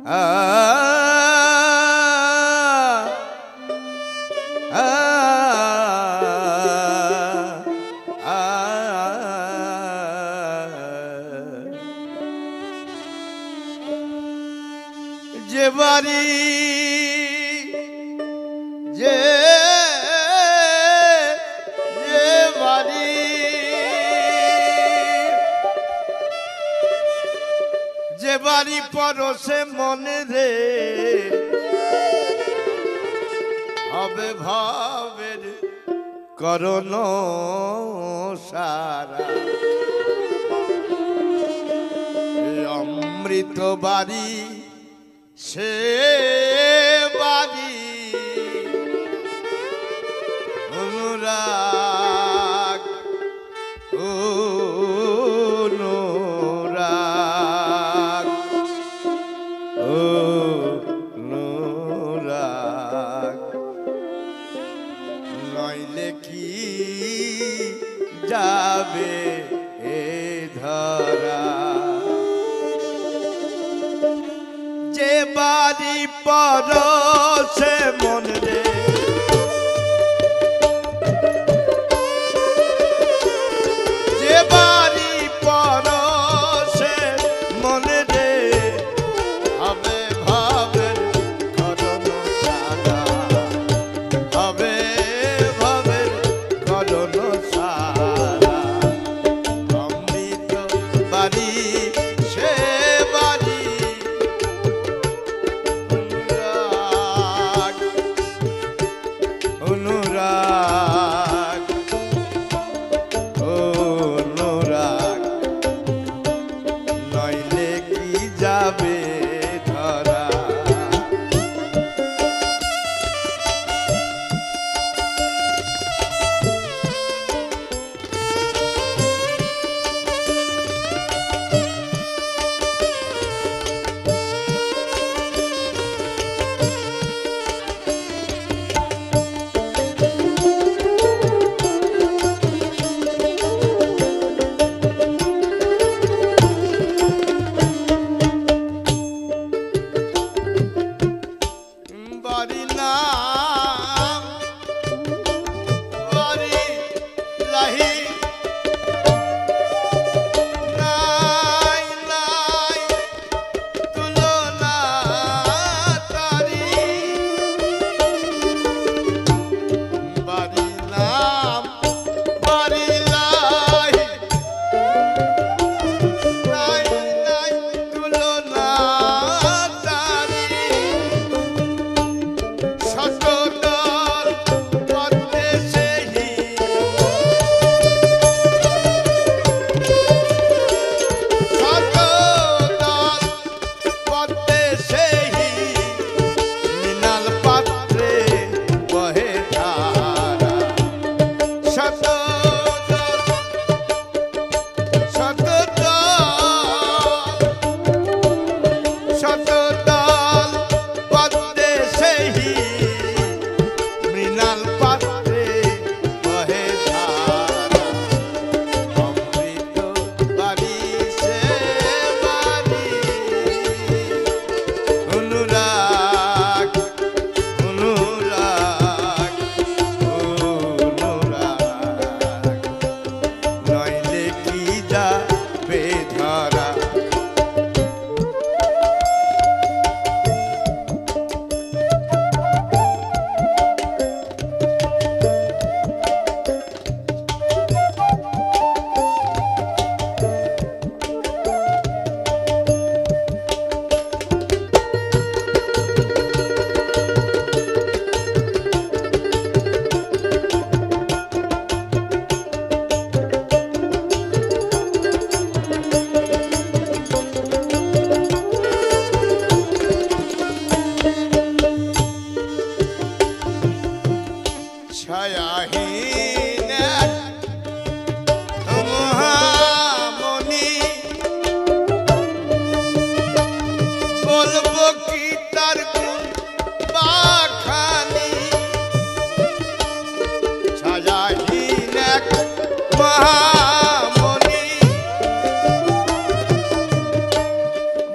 যে বাড়ি যে বাড়ি যে বাড়ি পরশে মনে রে হবে ভাবের করণ সারা অমৃত বাড়ি সে বাড়ি অনুরাগ অনুরাগ অনুরাগ নইলে কি যাবে এ ধরা যে বাড়ি পরশে মন রে যে বাড়ি পরশে মন রে হবে ভাবের করণ সারা হবে ভাবের করণ সারা অমৃত বাড়ি সে বাড়ি অনুরাগ অনুরাগ নইলে কি যাবে ধরা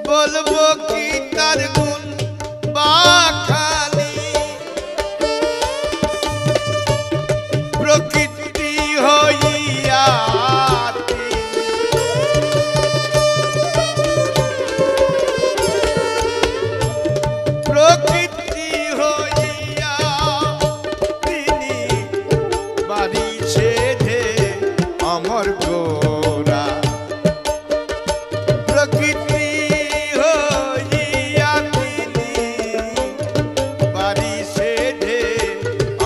বলবো কি তার তার গুণ বাখানি প্রকৃতি হইয়া প্রকৃতি হইয়া তিনি বাড়ি ছেড়ে অমর গোরা প্রকৃতি হইয়া তিনি বাড়ি ছেড়ে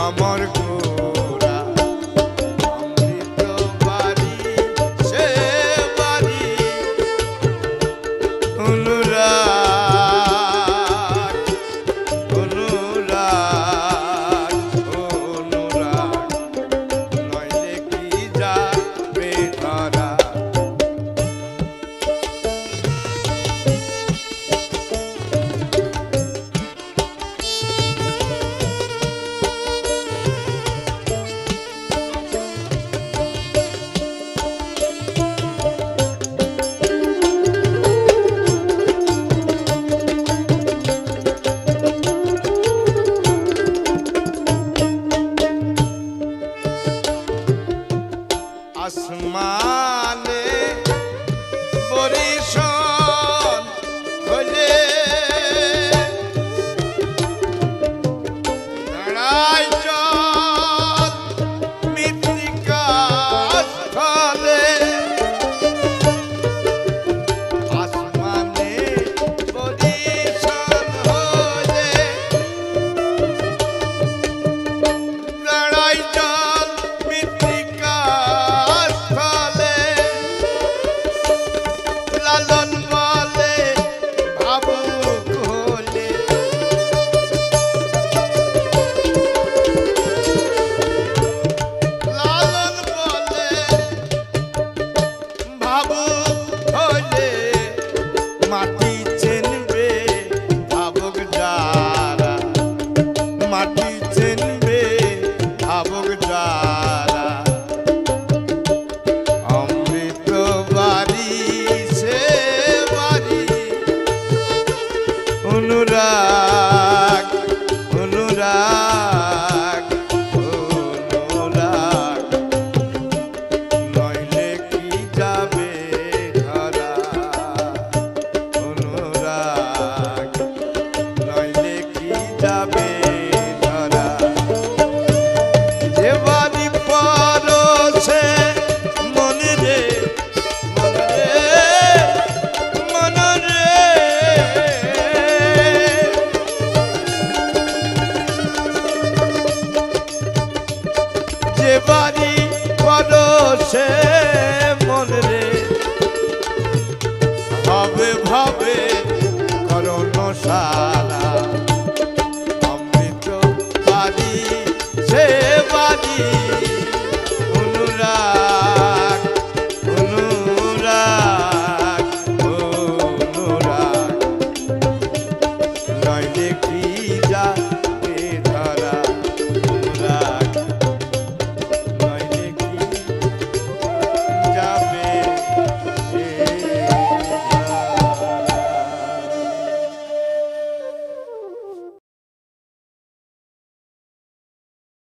অমর গোরা অমৃত বাড়ি সে বাড়ি অনুরাগ অনুরাগ অনুরাগ নইলে কি যাবে ধরা আসমানে বরিশন হলে দাঁড়াই জল মৃত্তিকা স্থলে আসমানে বরিশন হলে দাঁড়াই জল মৃত্তিকা লালন বলে ভাবুক হলে লালন বলে ভাবুক হলে মাটি চেনবে ভাবুক যারা মাটি চেনবে ভাবুক যারা অমৃত বাড়ি অনুরাগ অনুরাগ অনুরাগ নইলে কি যাবে ধরা অনুরাগ নইলে কি যাবে ধরা যে বাড়ি পরছে মনে রে যে বাড়ি পরছে মনে রে ভাবে ভাবে করোনা